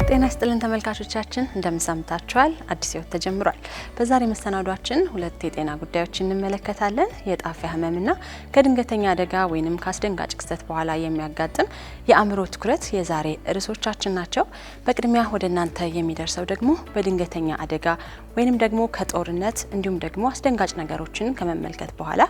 ጤና ይስጥልን ተመልካቾቻችን እንደምንሰምታችኋል አዲስ ህይወት ተጀምሯል። በዛሬ መሰናዷችን ሁለት የጤና ጉዳዮችን እንመለከታለን። የጣፊያ ህመምና ከድንገተኛ አደጋ ወይንም ካስደንጋጭ ክስተት በኋላ የሚያጋጥም የአእምሮ ትኩረት የዛሬ ርዕሶቻችን ናቸው። በቅድሚያ ወደ እናንተ የሚደርሰው ደግሞ በድንገተኛ አደጋ ወይንም ደግሞ ከጦርነት እንዲሁም ደግሞ አስደንጋጭ ነገሮችን ከመመልከት በኋላ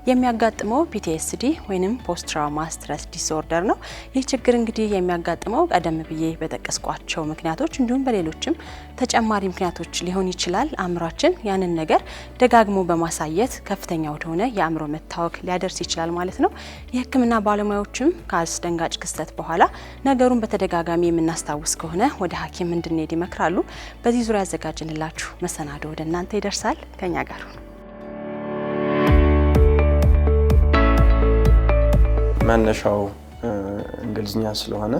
የሚያጋጥመው PTSD ወይንም ፖስት ትራውማ ስትረስ ዲስኦርደር ነው። ይህ ችግር እንግዲህ የሚያጋጥመው ቀደም ብዬ በጠቀስኳቸው ምክንያቶች እንዲሁም በሌሎችም ተጨማሪ ምክንያቶች ሊሆን ይችላል። አእምሯችን ያንን ነገር ደጋግሞ በማሳየት ከፍተኛ ወደሆነ የአእምሮ መታወክ ሊያደርስ ይችላል ማለት ነው። የህክምና ባለሙያዎችም ከአስደንጋጭ ክስተት በኋላ ነገሩን በተደጋጋሚ የምናስታውስ ከሆነ ወደ ሐኪም እንድንሄድ ይመክራሉ። በዚህ ዙሪያ ያዘጋጅንላችሁ መሰናዶ ወደ እናንተ ይደርሳል። ከኛ ጋር መነሻው እንግሊዝኛ ስለሆነ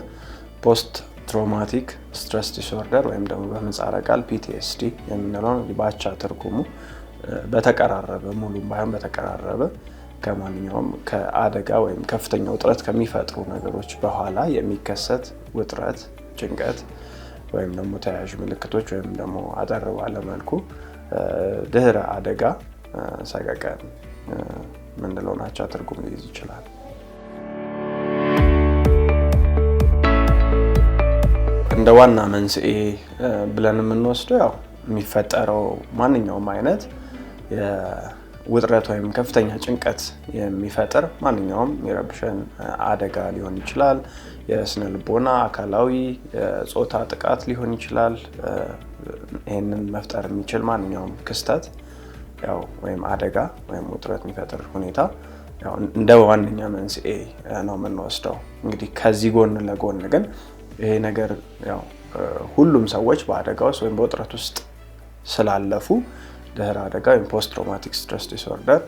ፖስት ትራውማቲክ ስትረስ ዲስኦርደር ወይም ደግሞ በምህጻረ ቃል PTSD የምንለው ባቻ ትርጉሙ በተቀራረበ ሙሉም ባይሆን በተቀራረበ ከማንኛውም ከአደጋ ወይም ከፍተኛ ውጥረት ከሚፈጥሩ ነገሮች በኋላ የሚከሰት ውጥረት፣ ጭንቀት ወይም ደግሞ ተያያዥ ምልክቶች ወይም ደግሞ አጠር ባለ መልኩ ድህረ አደጋ ሰቀቀን ምንለው ናቸው ትርጉም ሊይዝ ይችላል። እንደ ዋና መንስኤ ብለን የምንወስደው ያው የሚፈጠረው ማንኛውም አይነት የውጥረት ወይም ከፍተኛ ጭንቀት የሚፈጥር ማንኛውም የረብሸን አደጋ ሊሆን ይችላል። የስነ ልቦና፣ አካላዊ፣ ጾታ ጥቃት ሊሆን ይችላል። ይሄንን መፍጠር የሚችል ማንኛውም ክስተት ያው ወይም አደጋ ወይም ውጥረት የሚፈጥር ሁኔታ ያው እንደ ዋነኛ መንስኤ ነው የምንወስደው። እንግዲህ ከዚህ ጎን ለጎን ግን ይሄ ነገር ያው ሁሉም ሰዎች በአደጋ ውስጥ ወይም በውጥረት ውስጥ ስላለፉ ድህረ አደጋ ወይም ፖስት ትራውማቲክ ስትረስ ዲስኦርደር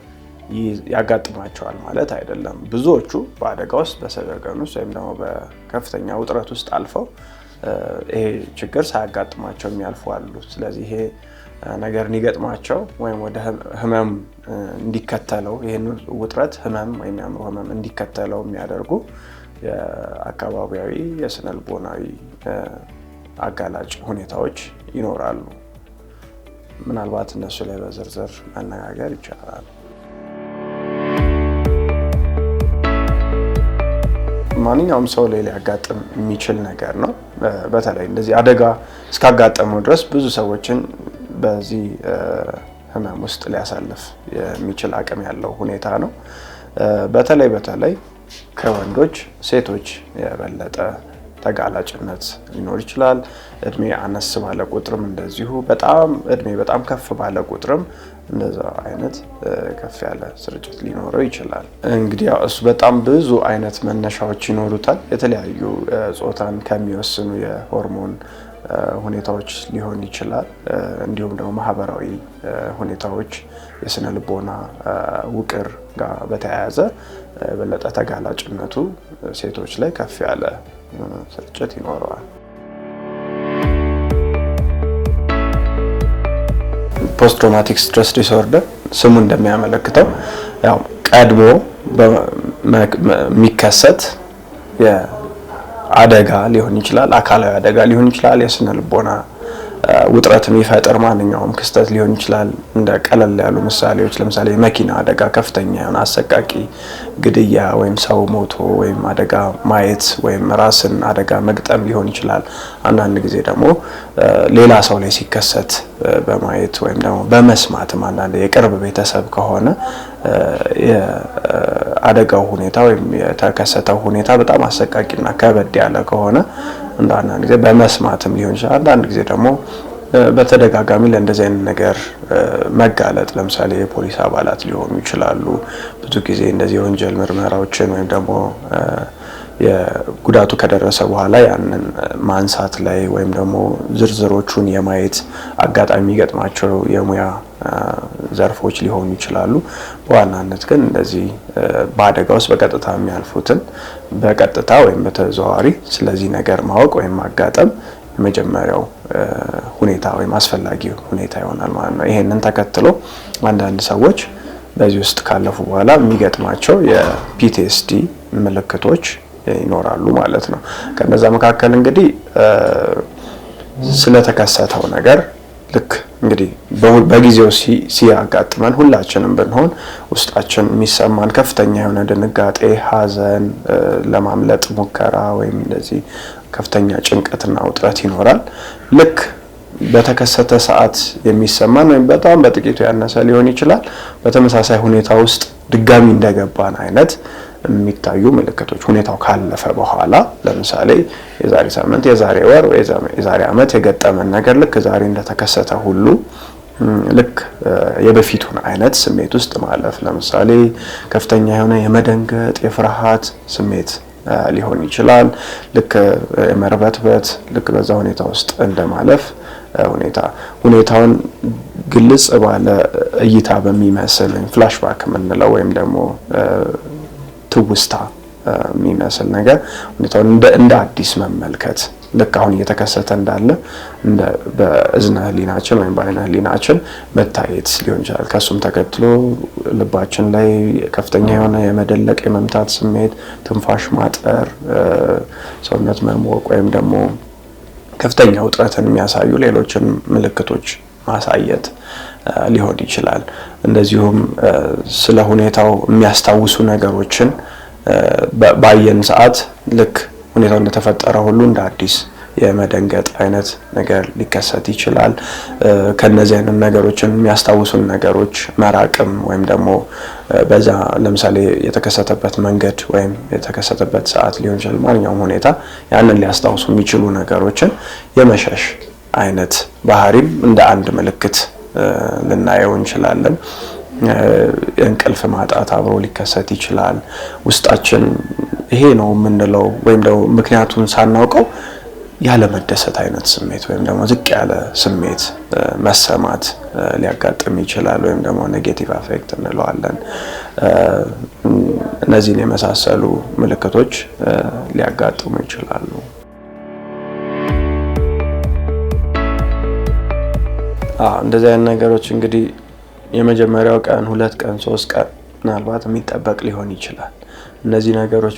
ያጋጥማቸዋል ማለት አይደለም። ብዙዎቹ በአደጋ ውስጥ በሰገገን ውስጥ ወይም ደግሞ በከፍተኛ ውጥረት ውስጥ አልፈው ይሄ ችግር ሳያጋጥማቸው የሚያልፉ አሉ። ስለዚህ ይሄ ነገር እንዲገጥማቸው ወይም ወደ ህመም እንዲከተለው ይሄን ውጥረት ህመም ወይም የአእምሮ ህመም እንዲከተለው የሚያደርጉ የአካባቢያዊ የስነ ልቦናዊ አጋላጭ ሁኔታዎች ይኖራሉ። ምናልባት እነሱ ላይ በዝርዝር መነጋገር ይቻላል። ማንኛውም ሰው ላይ ሊያጋጥም የሚችል ነገር ነው። በተለይ እንደዚህ አደጋ እስካጋጠመው ድረስ ብዙ ሰዎችን በዚህ ህመም ውስጥ ሊያሳልፍ የሚችል አቅም ያለው ሁኔታ ነው። በተለይ ከወንዶች ሴቶች የበለጠ ተጋላጭነት ሊኖር ይችላል። እድሜ አነስ ባለ ቁጥርም እንደዚሁ እድሜ በጣም ከፍ ባለ ቁጥርም እንደዛ አይነት ከፍ ያለ ስርጭት ሊኖረው ይችላል። እንግዲህ እሱ በጣም ብዙ አይነት መነሻዎች ይኖሩታል። የተለያዩ ጾታን ከሚወስኑ የሆርሞን ሁኔታዎች ሊሆን ይችላል። እንዲሁም ደግሞ ማህበራዊ ሁኔታዎች የስነ ልቦና ውቅር ጋር በተያያዘ በለጠ ተጋላጭነቱ ሴቶች ላይ ከፍ ያለ ስርጭት ይኖረዋል። ፖስት ትራውማቲክ ስትረስ ዲስኦርደር ስሙ እንደሚያመለክተው ያው ቀድሞ የሚከሰት አደጋ ሊሆን ይችላል፣ አካላዊ አደጋ ሊሆን ይችላል፣ የስነ ልቦና ውጥረት የሚፈጥር ማንኛውም ክስተት ሊሆን ይችላል። እንደ ቀለል ያሉ ምሳሌዎች ለምሳሌ የመኪና አደጋ ከፍተኛ የሆነ አሰቃቂ ግድያ ወይም ሰው ሞቶ ወይም አደጋ ማየት ወይም ራስን አደጋ መግጠም ሊሆን ይችላል። አንዳንድ ጊዜ ደግሞ ሌላ ሰው ላይ ሲከሰት በማየት ወይም ደግሞ በመስማትም አንዳንድ የቅርብ ቤተሰብ ከሆነ የአደጋው ሁኔታ ወይም የተከሰተው ሁኔታ በጣም አሰቃቂና ከበድ ያለ ከሆነ አንዳንድ ጊዜ በመስማትም ሊሆን ይችላል። አንዳንድ ጊዜ ደግሞ በተደጋጋሚ ለእንደዚህ አይነት ነገር መጋለጥ ለምሳሌ የፖሊስ አባላት ሊሆኑ ይችላሉ። ብዙ ጊዜ እንደዚህ የወንጀል ምርመራዎችን ወይም ደግሞ የጉዳቱ ከደረሰ በኋላ ያንን ማንሳት ላይ ወይም ደግሞ ዝርዝሮቹን የማየት አጋጣሚ የሚገጥማቸው የሙያ ዘርፎች ሊሆኑ ይችላሉ። በዋናነት ግን እንደዚህ በአደጋ ውስጥ በቀጥታ የሚያልፉትን በቀጥታ ወይም በተዘዋዋሪ ስለዚህ ነገር ማወቅ ወይም ማጋጠም የመጀመሪያው ሁኔታ ወይም አስፈላጊ ሁኔታ ይሆናል ማለት ነው። ይሄንን ተከትሎ አንዳንድ ሰዎች በዚህ ውስጥ ካለፉ በኋላ የሚገጥማቸው የPTSD ምልክቶች ይኖራሉ ማለት ነው። ከነዛ መካከል እንግዲህ ስለተከሰተው ነገር ልክ እንግዲህ በጊዜው ሲያጋጥመን ሁላችንም ብንሆን ውስጣችን የሚሰማን ከፍተኛ የሆነ ድንጋጤ፣ ሐዘን፣ ለማምለጥ ሙከራ ወይም እንደዚህ ከፍተኛ ጭንቀትና ውጥረት ይኖራል። ልክ በተከሰተ ሰዓት የሚሰማን ወይም በጣም በጥቂቱ ያነሰ ሊሆን ይችላል በተመሳሳይ ሁኔታ ውስጥ ድጋሚ እንደገባን አይነት የሚታዩ ምልክቶች ሁኔታው ካለፈ በኋላ ለምሳሌ የዛሬ ሳምንት፣ የዛሬ ወር፣ የዛሬ ዓመት የገጠመን ነገር ልክ ዛሬ እንደተከሰተ ሁሉ ልክ የበፊቱን አይነት ስሜት ውስጥ ማለፍ ለምሳሌ ከፍተኛ የሆነ የመደንገጥ የፍርሃት ስሜት ሊሆን ይችላል። ልክ የመርበትበት ልክ በዛ ሁኔታ ውስጥ እንደማለፍ ሁኔታውን ግልጽ ባለ እይታ በሚመስል ፍላሽባክ የምንለው ወይም ደግሞ ትውስታ የሚመስል ነገር ሁኔታውን እንደ አዲስ መመልከት ልክ አሁን እየተከሰተ እንዳለ በእዝነ ህሊናችን ወይም በአይነ ህሊናችን መታየት ሊሆን ይችላል። ከሱም ተከትሎ ልባችን ላይ ከፍተኛ የሆነ የመደለቅ የመምታት ስሜት፣ ትንፋሽ ማጠር፣ ሰውነት መሞቅ ወይም ደግሞ ከፍተኛ ውጥረትን የሚያሳዩ ሌሎችን ምልክቶች ማሳየት ሊሆን ይችላል። እንደዚሁም ስለ ሁኔታው የሚያስታውሱ ነገሮችን ባየን ሰዓት ልክ ሁኔታው እንደተፈጠረ ሁሉ እንደ አዲስ የመደንገጥ አይነት ነገር ሊከሰት ይችላል። ከነዚህ አይነት ነገሮችን የሚያስታውሱን ነገሮች መራቅም ወይም ደግሞ በዛ ለምሳሌ የተከሰተበት መንገድ ወይም የተከሰተበት ሰዓት ሊሆን ይችላል ማንኛውም ሁኔታ ያንን ሊያስታውሱ የሚችሉ ነገሮችን የመሸሽ አይነት ባህሪም እንደ አንድ ምልክት ልናየው እንችላለን። እንቅልፍ ማጣት አብሮ ሊከሰት ይችላል። ውስጣችን ይሄ ነው የምንለው ወይም ደግሞ ምክንያቱን ሳናውቀው ያለ መደሰት አይነት ስሜት ወይም ደግሞ ዝቅ ያለ ስሜት መሰማት ሊያጋጥም ይችላል ወይም ደግሞ ኔጌቲቭ አፌክት እንለዋለን። እነዚህን የመሳሰሉ ምልክቶች ሊያጋጥሙ ይችላሉ። እንደዚህ አይነት ነገሮች እንግዲህ የመጀመሪያው ቀን፣ 2 ቀን፣ 3 ቀን ምናልባት የሚጠበቅ ሊሆን ይችላል። እነዚህ ነገሮች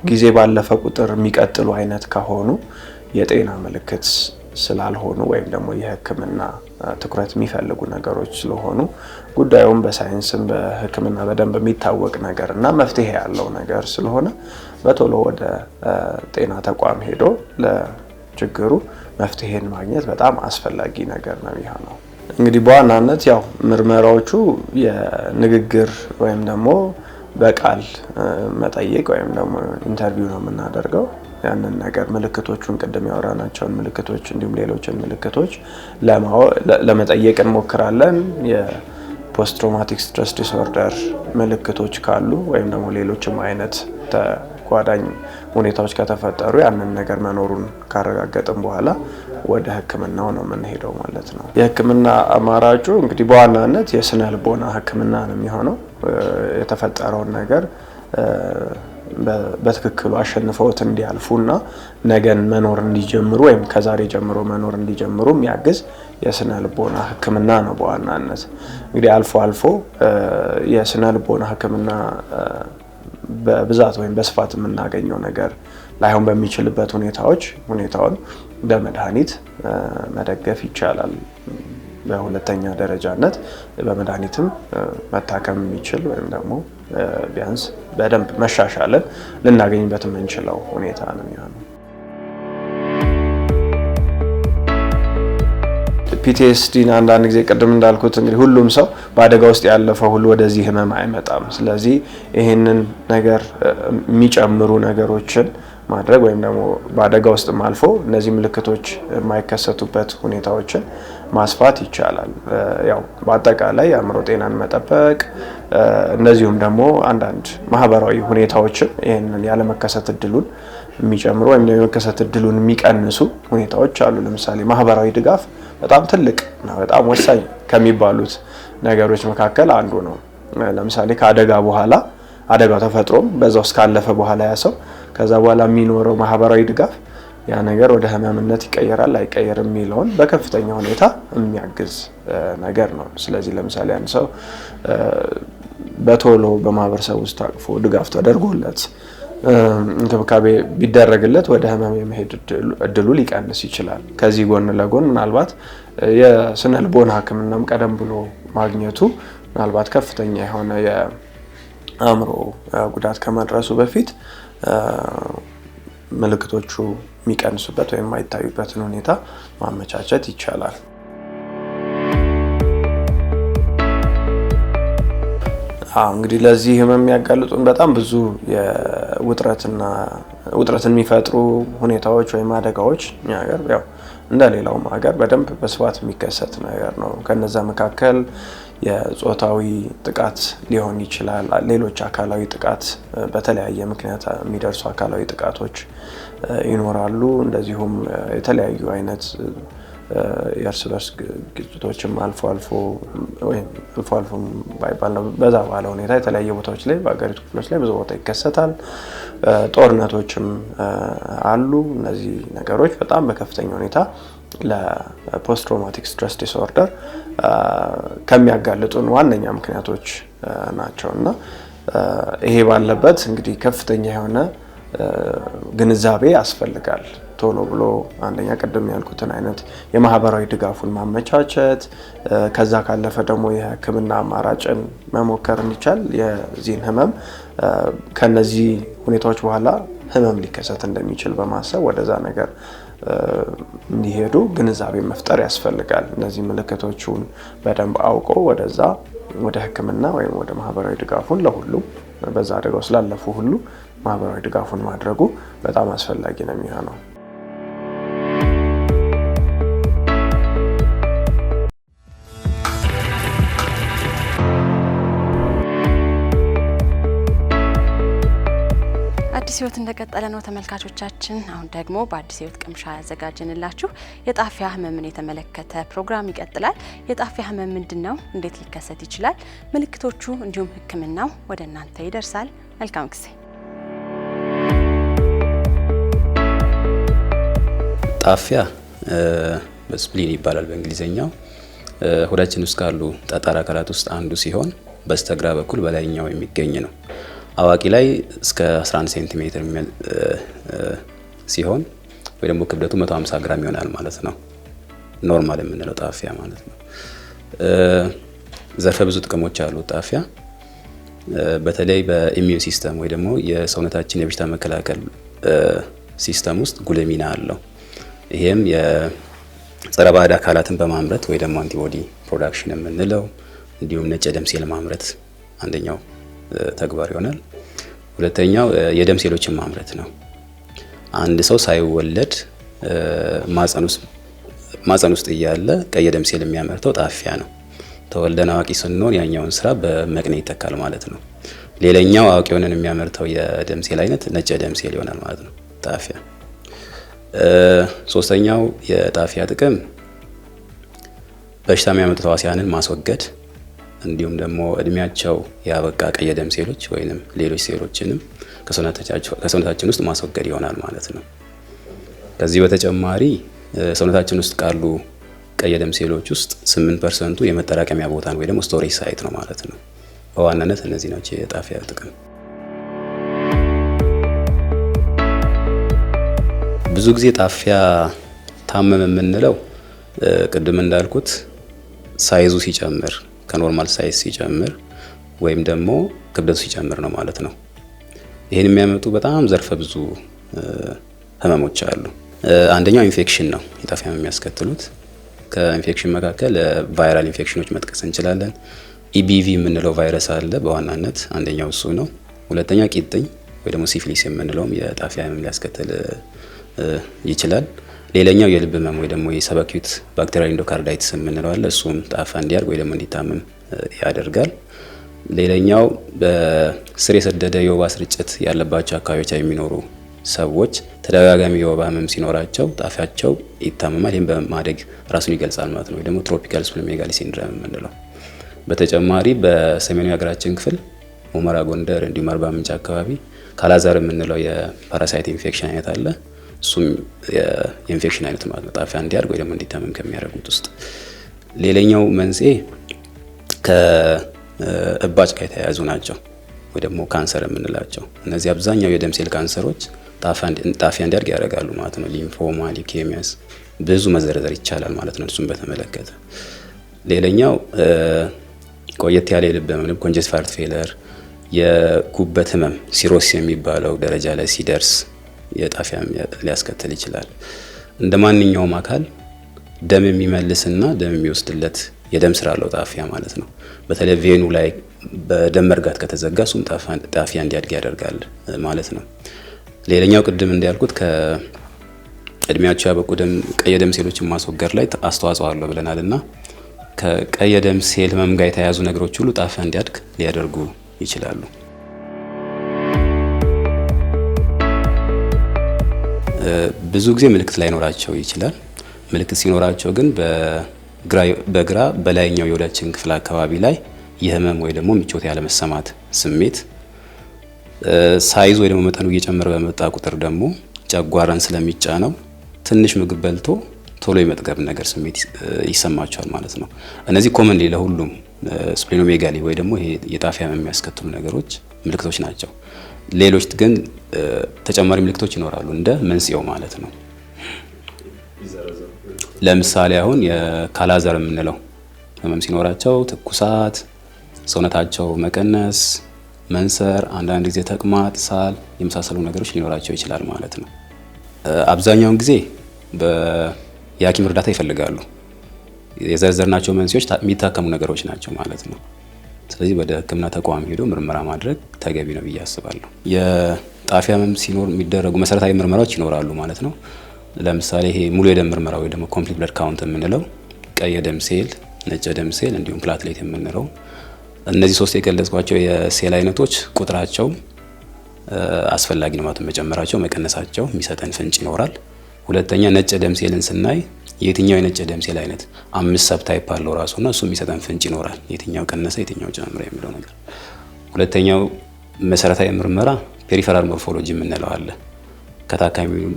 ጊዜ ባለፈ ቁጥር የሚቀጥሉ አይነት ከሆኑ የጤና ምልክት ስላልሆኑ ወይም ደግሞ የሕክምና ትኩረት የሚፈልጉ ነገሮች ስለሆኑ ጉዳዩም በሳይንስም በሕክምና በደንብ የሚታወቅ ነገር እና መፍትሄ ያለው ነገር ስለሆነ በቶሎ ወደ ጤና ተቋም ሄዶ ለችግሩ መፍትሄን ማግኘት በጣም አስፈላጊ ነገር ነው የሚሆነው። እንግዲህ በዋናነት ያው ምርመራዎቹ የንግግር ወይም ደግሞ በቃል መጠየቅ ወይም ደግሞ ኢንተርቪው ነው የምናደርገው። ያንን ነገር ምልክቶቹን ቅድም ያወራናቸውን ምልክቶች እንዲሁም ሌሎችን ምልክቶች ለመጠየቅ እንሞክራለን። የፖስት ትራውማቲክ ስትረስ ዲስኦርደር ምልክቶች ካሉ ወይም ደግሞ ሌሎችም አይነት ተጓዳኝ ሁኔታዎች ከተፈጠሩ ያንን ነገር መኖሩን ካረጋገጥን በኋላ ወደ ሕክምናው ነው የምንሄደው ማለት ነው። የሕክምና አማራጩ እንግዲህ በዋናነት የስነ ልቦና ሕክምና ነው የሚሆነው። የተፈጠረውን ነገር በትክክሉ አሸንፈውት እንዲያልፉና ነገን መኖር እንዲጀምሩ ወይም ከዛሬ ጀምሮ መኖር እንዲጀምሩ የሚያግዝ የስነ ልቦና ሕክምና ነው በዋናነት። እንግዲህ አልፎ አልፎ የስነ ልቦና ሕክምና በብዛት ወይም በስፋት የምናገኘው ነገር ላይሆን በሚችልበት ሁኔታውን በመድኃኒት መደገፍ ይቻላል። በሁለተኛ ደረጃነት በመድኃኒትም መታከም የሚችል ወይም ደግሞ ቢያንስ በደንብ መሻሻልን ልናገኝበት የምንችለው ሁኔታ ነው የሚሆነው። ፒቲኤስዲን አንዳንድ ጊዜ ቅድም እንዳልኩት እንግዲህ ሁሉም ሰው በአደጋ ውስጥ ያለፈው ሁሉ ወደዚህ ህመም አይመጣም። ስለዚህ ይህንን ነገር የሚጨምሩ ነገሮችን ማድረግ ወይም ደግሞ በአደጋ ውስጥም አልፎ እነዚህ ምልክቶች የማይከሰቱበት ሁኔታዎችን ማስፋት ይቻላል። ያው በአጠቃላይ የአእምሮ ጤናን መጠበቅ እንደዚሁም ደግሞ አንዳንድ ማህበራዊ ሁኔታዎችን ይህንን ያለመከሰት እድሉን የሚጨምሩ ወይም የመከሰት እድሉን የሚቀንሱ ሁኔታዎች አሉ። ለምሳሌ ማህበራዊ ድጋፍ በጣም ትልቅ እና በጣም ወሳኝ ከሚባሉት ነገሮች መካከል አንዱ ነው። ለምሳሌ ከአደጋ በኋላ አደጋው ተፈጥሮም በዛው እስካለፈ በኋላ ያ ሰው ከዛ በኋላ የሚኖረው ማህበራዊ ድጋፍ ያ ነገር ወደ ህመምነት ይቀየራል አይቀየርም የሚለውን በከፍተኛ ሁኔታ የሚያግዝ ነገር ነው። ስለዚህ ለምሳሌ አንድ ሰው በቶሎ በማህበረሰብ ውስጥ ታቅፎ ድጋፍ ተደርጎለት እንክብካቤ ቢደረግለት ወደ ህመም የመሄድ እድሉ ሊቀንስ ይችላል። ከዚህ ጎን ለጎን ምናልባት የስነ ልቦና ህክምናም ቀደም ብሎ ማግኘቱ ምናልባት ከፍተኛ የሆነ የአእምሮ ጉዳት ከመድረሱ በፊት ምልክቶቹ የሚቀንሱበት ወይም የማይታዩበትን ሁኔታ ማመቻቸት ይቻላል። እንግዲህ ለዚህ ህመም የሚያጋልጡን በጣም ብዙ ውጥረትን የሚፈጥሩ ሁኔታዎች ወይም አደጋዎች እኛ ሀገር ያው እንደሌላውም ሀገር በደንብ በስፋት የሚከሰት ነገር ነው። ከነዛ መካከል የጾታዊ ጥቃት ሊሆን ይችላል። ሌሎች አካላዊ ጥቃት፣ በተለያየ ምክንያት የሚደርሱ አካላዊ ጥቃቶች ይኖራሉ። እንደዚሁም የተለያዩ አይነት የእርስ በርስ ግጭቶችም አልፎ አልፎ ባይባል ነው በዛ ባለ ሁኔታ የተለያየ ቦታዎች ላይ በአገሪቱ ክፍሎች ላይ ብዙ ቦታ ይከሰታል። ጦርነቶችም አሉ። እነዚህ ነገሮች በጣም በከፍተኛ ሁኔታ ለፖስት ትራውማቲክ ስትረስ ዲስኦርደር ከሚያጋልጡን ዋነኛ ምክንያቶች ናቸው እና ይሄ ባለበት እንግዲህ ከፍተኛ የሆነ ግንዛቤ ያስፈልጋል። ቶሎ ብሎ አንደኛ ቀደም ያልኩትን አይነት የማህበራዊ ድጋፉን ማመቻቸት፣ ከዛ ካለፈ ደግሞ የህክምና አማራጭን መሞከር እንዲቻል የዚህን ህመም ከነዚህ ሁኔታዎች በኋላ ህመም ሊከሰት እንደሚችል በማሰብ ወደዛ ነገር እንዲሄዱ ግንዛቤ መፍጠር ያስፈልጋል። እነዚህ ምልክቶቹን በደንብ አውቆ ወደ ህክምና ወይም ወደ ማህበራዊ ድጋፉን ለሁሉም በዛ አደጋው ስላለፉ ሁሉ ማህበራዊ ድጋፉን ማድረጉ በጣም አስፈላጊ ነው የሚሆነው። አዲስ ህይወት እንደቀጠለ ነው ተመልካቾቻችን። አሁን ደግሞ በአዲስ ህይወት ቅምሻ ያዘጋጀንላችሁ የጣፊያ ህመምን የተመለከተ ፕሮግራም ይቀጥላል። የጣፊያ ህመም ምንድነው? እንዴት ሊከሰት ይችላል? ምልክቶቹ እንዲሁም ህክምናው ወደ እናንተ ይደርሳል። መልካም ጊዜ። ጣፊያ ስፕሊን ይባላል በእንግሊዘኛው። ሆዳችን ውስጥ ካሉ ጠጣር አካላት ውስጥ አንዱ ሲሆን በስተግራ በኩል በላይኛው የሚገኝ ነው። አዋቂ ላይ እስከ 11 ሴንቲሜትር ሲሆን ወይ ደግሞ ክብደቱ 150 ግራም ይሆናል ማለት ነው። ኖርማል የምንለው ጣፊያ ማለት ነው። ዘርፈ ብዙ ጥቅሞች አሉት ጣፊያ። በተለይ በኢሚዩን ሲስተም ወይ ደግሞ የሰውነታችን የበሽታ መከላከል ሲስተም ውስጥ ጉልህ ሚና አለው። ይሄም የጸረ ባዕድ አካላትን በማምረት ወይ ደግሞ አንቲቦዲ ፕሮዳክሽን የምንለው እንዲሁም ነጭ ደም ሴል ማምረት አንደኛው ተግባር ይሆናል። ሁለተኛው የደም ሴሎችን ማምረት ነው። አንድ ሰው ሳይወለድ ማፀን ውስጥ እያለ ቀይ ደም ሴል የሚያመርተው ጣፊያ ነው። ተወልደን አዋቂ ስንሆን ያኛውን ስራ በመቅኔ ይተካል ማለት ነው። ሌላኛው አዋቂ ሆነን የሚያመርተው የደም ሴል አይነት ነጭ ደም ሴል ይሆናል ማለት ነው ጣፊያ። ሶስተኛው የጣፊያ ጥቅም በሽታ የሚያመጡ ተዋሲያንን ማስወገድ እንዲሁም ደግሞ እድሜያቸው ያበቃ ቀይ ደም ሴሎች ወይንም ሌሎች ሴሎችንም ከሰውነታችን ውስጥ ማስወገድ ይሆናል ማለት ነው። ከዚህ በተጨማሪ ሰውነታችን ውስጥ ካሉ ቀይ ደም ሴሎች ውስጥ 8% የመጠራቀሚያ ቦታ ነው ወይ ደግሞ ስቶሬጅ ሳይት ነው ማለት ነው። በዋናነት እነዚህ ናቸው የጣፊያ ጥቅም። ብዙ ጊዜ ጣፊያ ታመመ የምንለው ቅድም እንዳልኩት ሳይዙ ሲጨምር ከኖርማል ሳይዝ ሲጨምር ወይም ደግሞ ክብደቱ ሲጨምር ነው ማለት ነው። ይሄን የሚያመጡ በጣም ዘርፈ ብዙ ህመሞች አሉ። አንደኛው ኢንፌክሽን ነው የጣፊያ የሚያስከትሉት። ከኢንፌክሽን መካከል ቫይራል ኢንፌክሽኖች መጥቀስ እንችላለን። ኢቢቪ የምንለው ቫይረስ አለ በዋናነት አንደኛው እሱ ነው። ሁለተኛ ቂጥኝ ወይ ደግሞ ሲፊሊስ የምንለውም የጣፊያ ህመም ሊያስከትል ይችላል። ሌላኛው የልብ ህመም ወይ ደግሞ የሰብአኪዩት ባክቴሪያል ኢንዶካርዳይቲስ የምንለው አለ። እሱም ጣፋ እንዲያርግ ወይ ደግሞ እንዲታመም ያደርጋል። ሌላኛው በስር የሰደደ የወባ ስርጭት ያለባቸው አካባቢዎች የሚኖሩ ሰዎች ተደጋጋሚ የወባ ህመም ሲኖራቸው ጣፊያቸው ይታመማል። ይህም በማደግ ራሱን ይገልጻል ማለት ነው፣ ወይ ደግሞ ትሮፒካል ስፕሊሜጋሊ ሲንድሮም የምንለው። በተጨማሪ በሰሜኑ የሀገራችን ክፍል ሁመራ፣ ጎንደር እንዲሁም አርባ ምንጭ አካባቢ ካላዛር የምንለው የፓራሳይት ኢንፌክሽን አይነት አለ። እሱም የኢንፌክሽን አይነት ማለት ነው፣ ጣፊያ እንዲያርግ ወይ ደግሞ እንዲታመም ከሚያደርጉት ውስጥ። ሌላኛው መንስኤ ከእባጭ ጋር የተያያዙ ናቸው። ወይ ደግሞ ካንሰር የምንላቸው እነዚህ አብዛኛው የደም ሴል ካንሰሮች ጣፊያ እንዲያድግ ያደርጋሉ ማለት ነው። ሊምፎማ፣ ሊኬሚያስ ብዙ መዘርዘር ይቻላል ማለት ነው። እሱም በተመለከተ ሌላኛው ቆየት ያለ የልብ ህመም ኮንጀስቲቭ ሃርት ፌለር፣ የጉበት ህመም ሲሮሲስ የሚባለው ደረጃ ላይ ሲደርስ የጣፊያ ሊያስከትል ይችላል። እንደ ማንኛውም አካል ደም የሚመልስና ደም የሚወስድለት የደም ስራ አለው ጣፊያ ማለት ነው። በተለይ ቬኑ ላይ በደም መርጋት ከተዘጋ እሱም ጣፊያ እንዲያድግ ያደርጋል ማለት ነው። ሌላኛው ቅድም እንዳልኩት ከእድሜያቸው ያበቁ ቀይ ደም ሴሎችን ማስወገድ ላይ አስተዋጽኦ አለው ብለናል እና ከቀይ ደም ሴል ህመም ጋር የተያያዙ ነገሮች ሁሉ ጣፊያ እንዲያድግ ሊያደርጉ ይችላሉ። ብዙ ጊዜ ምልክት ላይኖራቸው ይችላል። ምልክት ሲኖራቸው ግን በግራ በላይኛው የሆዳችን ክፍል አካባቢ ላይ የህመም ወይ ደግሞ ምቾት ያለመሰማት ስሜት፣ ሳይዝ ወይ ደግሞ መጠኑ እየጨመረ በመጣ ቁጥር ደግሞ ጨጓራን ስለሚጫነው ትንሽ ምግብ በልቶ ቶሎ የመጥገብ ነገር ስሜት ይሰማቸዋል ማለት ነው። እነዚህ ኮመንሊ ለሁሉም ስፕሊኖሜጋሊ ወይ ደግሞ ይሄ የጣፊያ ህመም የሚያስከትሉ ነገሮች ምልክቶች ናቸው። ሌሎች ግን ተጨማሪ ምልክቶች ይኖራሉ እንደ መንስኤው ማለት ነው። ለምሳሌ አሁን የካላዛር የምንለው ህመም ሲኖራቸው ትኩሳት፣ ሰውነታቸው መቀነስ፣ መንሰር፣ አንዳንድ ጊዜ ተቅማጥ፣ ሳል የመሳሰሉ ነገሮች ሊኖራቸው ይችላል ማለት ነው። አብዛኛውን ጊዜ የሐኪም እርዳታ ይፈልጋሉ። የዘርዘርናቸው መንስኤዎች የሚታከሙ ነገሮች ናቸው ማለት ነው። ስለዚህ ወደ ሕክምና ተቋም ሄዶ ምርመራ ማድረግ ተገቢ ነው ብዬ አስባለሁ። የጣፊያ ህመም ሲኖር የሚደረጉ መሰረታዊ ምርመራዎች ይኖራሉ ማለት ነው። ለምሳሌ ይሄ ሙሉ የደም ምርመራ ወይ ደግሞ ኮምፕሊት ብለድ ካውንት የምንለው፣ ቀይ የደም ሴል፣ ነጭ የደም ሴል እንዲሁም ፕላትሌት የምንለው እነዚህ ሶስት የገለጽኳቸው የሴል አይነቶች ቁጥራቸው አስፈላጊ ነው ማለት መጨመራቸው መቀነሳቸው የሚሰጠን ፍንጭ ይኖራል። ሁለተኛ ነጭ የደም ሴልን ስናይ የትኛው የነጭ የደም ሴል አይነት 5 ሰብ ታይፕ አለው ራሱና እሱ የሚሰጠን ፍንጭ ይኖራል። የትኛው ቀነሰ የትኛው ጨመረ የሚለው ነገር። ሁለተኛው መሰረታዊ ምርመራ ፔሪፈራል ሞርፎሎጂ የምንለው አለ። ከታካሚው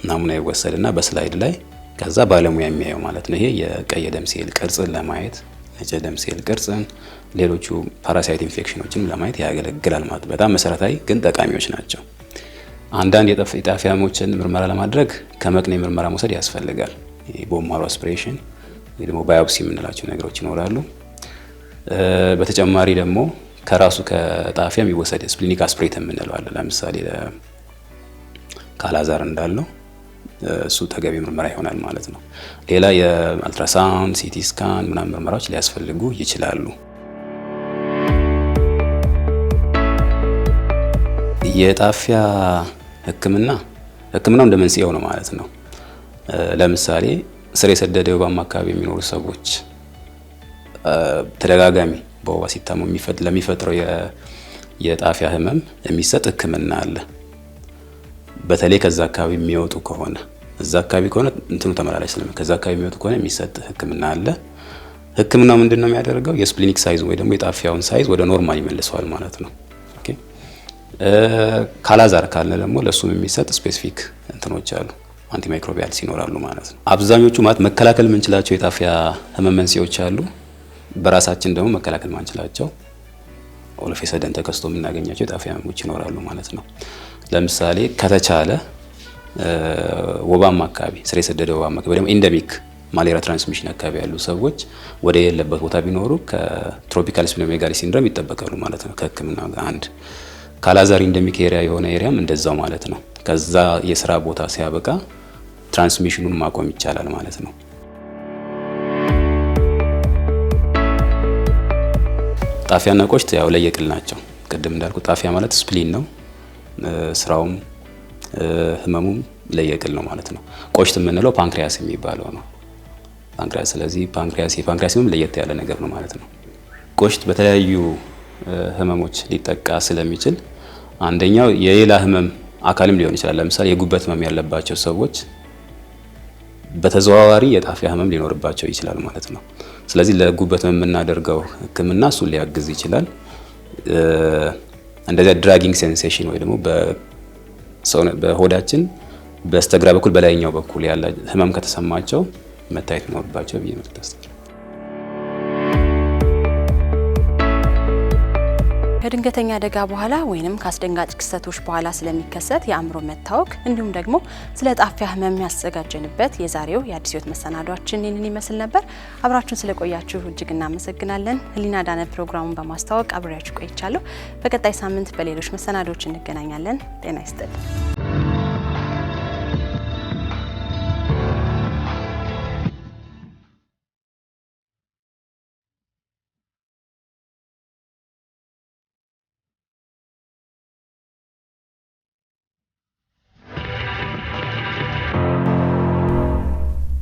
ናሙና ይወሰድና በስላይድ ላይ ከዛ ባለሙያ የሚያየው ማለት ነው። ይሄ የቀይ የደም ሴል ቅርጽን ለማየት ነጭ የደም ሴል ቅርጽን፣ ሌሎቹ ፓራሳይት ኢንፌክሽኖችንም ለማየት ያገለግላል ማለት በጣም መሰረታዊ ግን ጠቃሚዎች ናቸው። አንዳንድ የጣፊያ ህመሞችን ምርመራ ለማድረግ ከመቅኔ ምርመራ መውሰድ ያስፈልጋል። ቦን ማሮ አስፒሬሽን ወይ ደግሞ ባዮፕሲ የምንላቸው ነገሮች ይኖራሉ። በተጨማሪ ደግሞ ከራሱ ከጣፊያ የሚወሰድ ስፕሊኒክ አስፕሬት የምንለው አለ። ለምሳሌ ካላዛር እንዳለው እሱ ተገቢ ምርመራ ይሆናል ማለት ነው። ሌላ የአልትራሳውንድ፣ ሲቲ ስካን ምናምን ምርመራዎች ሊያስፈልጉ ይችላሉ። የጣፊያ ህክምናው እንደ መንስኤው ነው ማለት ነው። ለምሳሌ ስር የሰደደ ወባማ አካባቢ የሚኖሩ ሰዎች ተደጋጋሚ በወባ ሲታመሙ ለሚፈጥረው የጣፊያ ህመም የሚሰጥ ህክምና አለ። በተለይ ከዛ አካባቢ የሚወጡ ከሆነ እዛ አካባቢ ከሆነ እንትኑ ተመላላሽ ከዛ አካባቢ የሚወጡ ከሆነ የሚሰጥ ህክምና አለ። ህክምናው ምንድነው የሚያደርገው? የስፕሊኒክ ሳይዝ ወይ ደግሞ የጣፊያውን ሳይዝ ወደ ኖርማል ይመልሰዋል ማለት ነው። ካላዛር ካለ ደግሞ ለሱም የሚሰጥ ስፔሲፊክ እንትኖች አሉ፣ አንቲማይክሮቢያልስ ይኖራሉ ማለት ነው። አብዛኞቹ ማለት መከላከል የምንችላቸው የጣፊያ ህመም መንስኤዎች አሉ። በራሳችን ደግሞ መከላከል ማንችላቸው ኦል ኦፍ ኤ ሰደን ተከስቶ የምናገኛቸው የጣፊያ ህመሞች ይኖራሉ ማለት ነው። ለምሳሌ ከተቻለ ወባማ አካባቢ ስር የሰደደ ወባማ አካባቢ ደግሞ ኢንደሚክ ማሌሪያ ትራንስሚሽን አካባቢ ያሉ ሰዎች ወደ የሌለበት ቦታ ቢኖሩ ከትሮፒካል ስፕሊኖሜጋሊ ሲንድሮም ይጠበቃሉ ማለት ነው። ከህክምና ጋር አንድ ካላዛር ኢንደሚክ ኤሪያ የሆነ ኤሪያም እንደዛው ማለት ነው። ከዛ የስራ ቦታ ሲያበቃ ትራንስሚሽኑን ማቆም ይቻላል ማለት ነው። ጣፊያና ቆሽት ያው ለየቅል ናቸው። ቅድም እንዳልኩ ጣፊያ ማለት ስፕሊን ነው፣ ስራውም ህመሙም ለየቅል ነው ማለት ነው። ቆሽት የምንለው ፓንክሪያስ የሚባለው ነው። ፓንክሪያስ ስለዚህ የፓንክሪያስም ለየት ያለ ነገር ነው ማለት ነው። ቆሽት በተለያዩ ህመሞች ሊጠቃ ስለሚችል አንደኛው የሌላ ህመም አካልም ሊሆን ይችላል። ለምሳሌ የጉበት ህመም ያለባቸው ሰዎች በተዘዋዋሪ የጣፊያ ህመም ሊኖርባቸው ይችላል ማለት ነው። ስለዚህ ለጉበት ህመም የምናደርገው ህክምና እሱን ሊያግዝ ይችላል። እንደዚያ ድራጊንግ ሴንሴሽን ወይ ደግሞ በሆዳችን በስተግራ በኩል በላይኛው በኩል ያለ ህመም ከተሰማቸው መታየት ይኖርባቸው ብዬ ነው። ከድንገተኛ አደጋ በኋላ ወይንም ካስደንጋጭ ክስተቶች በኋላ ስለሚከሰት የአእምሮ መታወክ እንዲሁም ደግሞ ስለ ጣፊያ ህመም ያዘጋጀንበት የዛሬው የአዲስ ህይወት መሰናዷችን ይህንን ይመስል ነበር። አብራችሁን ስለቆያችሁ እጅግ እናመሰግናለን። ህሊና ዳነ ፕሮግራሙን በማስተዋወቅ አብሬያችሁ ቆይቻለሁ። በቀጣይ ሳምንት በሌሎች መሰናዶዎች እንገናኛለን። ጤና ይስጥልኝ።